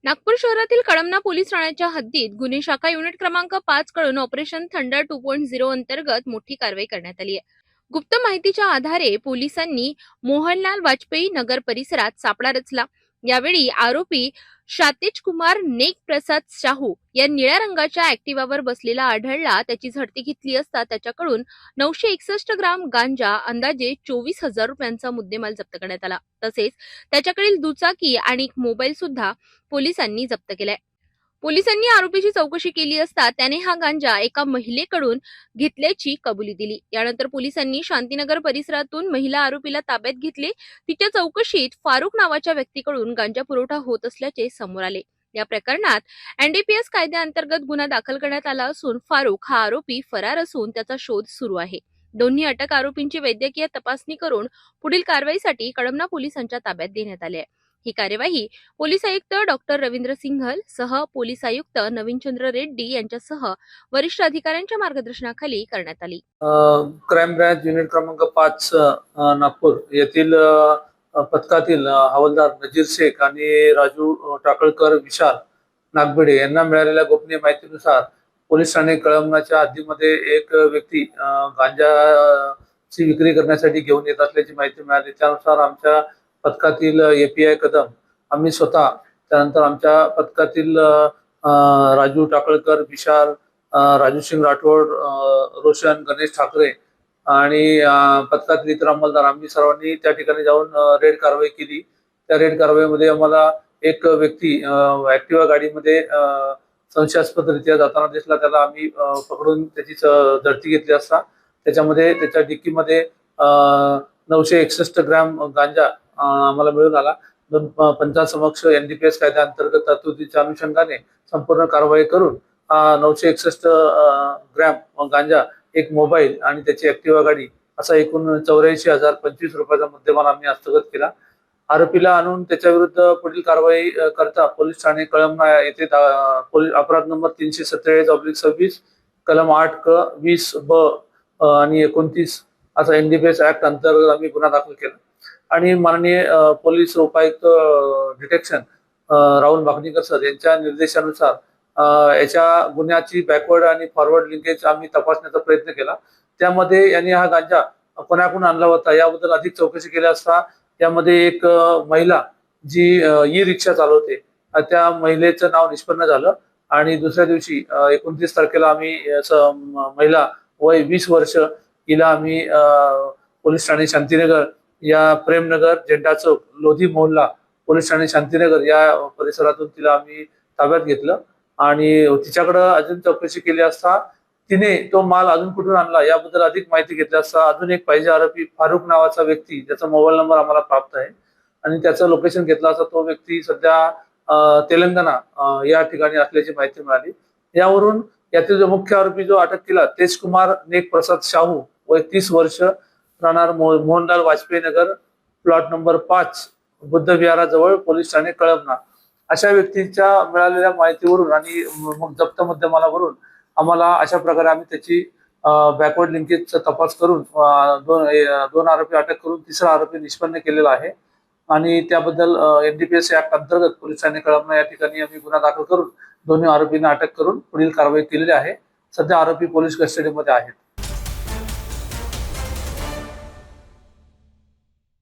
नागपूर शहरातील कळमना पोलीस ठाण्याच्या हद्दीत गुन्हे शाखा युनिट क्रमांक 5 कडून ऑपरेशन थंडर 2.0 अंतर्गत मोठी कारवाई करण्यात आली आहे। गुप्त माहितीच्या आधारे पोलिसांनी मोहनलाल वाजपेयी नगर परिसरात सापळा रचला। यावेळी आरोपी शातेज कुमार नेक प्रसाद शाहू या निळ्या रंगाच्या ऍक्टिवावर बसलेला आढळला। त्याची झडती घेतली असता त्याच्याकडून 961 ग्राम गांजा अंदाजे 24,000 रुपयांचा मुद्देमाल जप्त करण्यात आला। तसेच त्याच्याकडील दुचाकी आणि एक मोबाईल सुद्धा पोलिसांनी जप्त केलाय। पोलिसांनी आरोपीची चौकशी केली असता त्याने हा गांजा एका महिलेकडून घेतल्याची कबुली दिली। यानंतर पोलिसांनी शांतीनगर परिसरातून महिला आरोपीला ताब्यात घेतले। तिच्या चौकशीत फारुक नावाच्या व्यक्तीकडून गांजा पुरवठा होत असल्याचे समोर आले। या प्रकरणात एनडीपीएस कायद्याअंतर्गत गुन्हा दाखल करण्यात आला असून फारुक हा आरोपी फरार असून त्याचा शोध सुरू आहे। दोन्ही अटक आरोपींची वैद्यकीय तपासणी करून पुढील कारवाईसाठी कळमना पोलिसांच्या ताब्यात देण्यात आले आहे। ही कार्यवाही पोलीस आयुक्त डॉक्टर रवींद्र सिंघल सह पोलीस आयुक्त नवीनचंद्र रेड्डी यांच्यासह वरिष्ठ अधिकाऱ्यांच्या मार्गदर्शनाखाली करण्यात आली। क्राईम ब्रँच युनिट क्रमांक 5 नागपूर येथील पथकातील हवालदार नजीर शेख आणि राजू टाकळकर विशाल नागबेडे यांना मिळालेल्या गोपनीय माहितीनुसार पोलीस ठाणे कळमनाच्या हद्दीमध्ये एक व्यक्ती गांजाची विक्री करण्यासाठी घेऊन येत असल्याची माहिती मिळाली। त्यानुसार आमच्या पथकातील एपीआय कदम आम्ही स्वतः, त्यानंतर आमच्या पथकातील राजू टाकळकर विशाल, राजू सिंग राठोड, रोशन गणेश ठाकरे आणि पथकातील इतर अंमलदार आम्ही सर्वांनी त्या ठिकाणी जाऊन रेड कारवाई केली। त्या रेड कारवाईमध्ये आम्हाला एक व्यक्ती ऍक्टिवा गाडीमध्ये संशयास्पदरित्या जाताना दिसला। त्याला आम्ही पकडून त्याची झडती घेतली असता त्याच्यामध्ये त्याच्या डिक्कीमध्ये 961 ग्रॅम गांजा आम्हाला मिळून आला। दोन पंचासमक्ष एनडीपीएस कायद्याअंतर्गत तरतुदीच्या अनुषंगाने संपूर्ण कारवाई करून 961 ग्रॅम गांजा, एक मोबाईल आणि त्याची ऍक्टिवा गाडी असा एकूण 84,025 रुपयाचा मुद्देमाल आम्ही हस्तगत केला। आरोपीला आणून त्याच्या विरुद्ध पुढील कारवाई करता पोलीस ठाणे कळमना येथे पोलीस अपराध नंबर 347/26 कलम 8 क 20 ब आणि 29 असा एनडीपीएस ऍक्ट अंतर्गत आम्ही गुन्हा दाखल केला आणि माननीय पोलीस उपायुक्त डिटेक्शन राहुल भागणीकर सर यांच्या निर्देशानुसार याच्या गुन्ह्याची बॅकवर्ड आणि फॉरवर्ड लिंकेज आम्ही तपासण्याचा प्रयत्न केला। त्यामध्ये यांनी हा गांजा कोणाकडून आणला होता याबद्दल अधिक चौकशी केली असता त्यामध्ये एक महिला जी ई रिक्षा चालवते त्या महिलेचं नाव निष्पन्न झालं आणि दुसऱ्या दिवशी 29 तारखेला आम्ही महिला वय 20 वर्ष हिला आम्ही पोलीस ठाणे शांतीनगर या प्रेमनगर, झेंडा चौक, लोधी मोहल्ला, पोलीस ठाणे शांतीनगर या परिसरातून तिला आम्ही ताब्यात घेतलं आणि तिच्याकडे अजून चौकशी केली असता तिने तो माल अजून कुठून आणला याबद्दल अधिक माहिती घेतली असता अजून एक पाहिजे आरोपी फारुक नावाचा व्यक्ती, ज्याचा मोबाईल नंबर आम्हाला प्राप्त आहे आणि त्याचं लोकेशन घेतलं असता तो व्यक्ती सध्या तेलंगणा या ठिकाणी असल्याची माहिती मिळाली। यावरून यातील जो मुख्य आरोपी जो अटक केला तेज कुमार नेक प्रसाद शाहू वय 30 वर्ष, राहणार मोहनलाल वाजपेयी नगर, प्लॉट नंबर 5, बुद्ध विहाराजवळ, पोलीस ठाणे कळमना, अशा व्यक्तीच्या मिळालेल्या माहितीवरून आणि जप्त मुद्देमालावरून आम्हाला अशा प्रकारे आम्ही त्याची बॅकवर्ड लिंकेजचा तपास करून दोन आरोपी अटक करून तिसरा आरोपी निष्पन्न केलेला आहे आणि त्याबद्दल एनडीपीएस ऍक्ट अंतर्गत पोलीस ठाणे कळमना या ठिकाणी आम्ही गुन्हा दाखल करून दोन्ही आरोपींना अटक करून पुढील कारवाई केलेली आहे। सध्या आरोपी पोलीस कस्टडीमध्ये आहेत।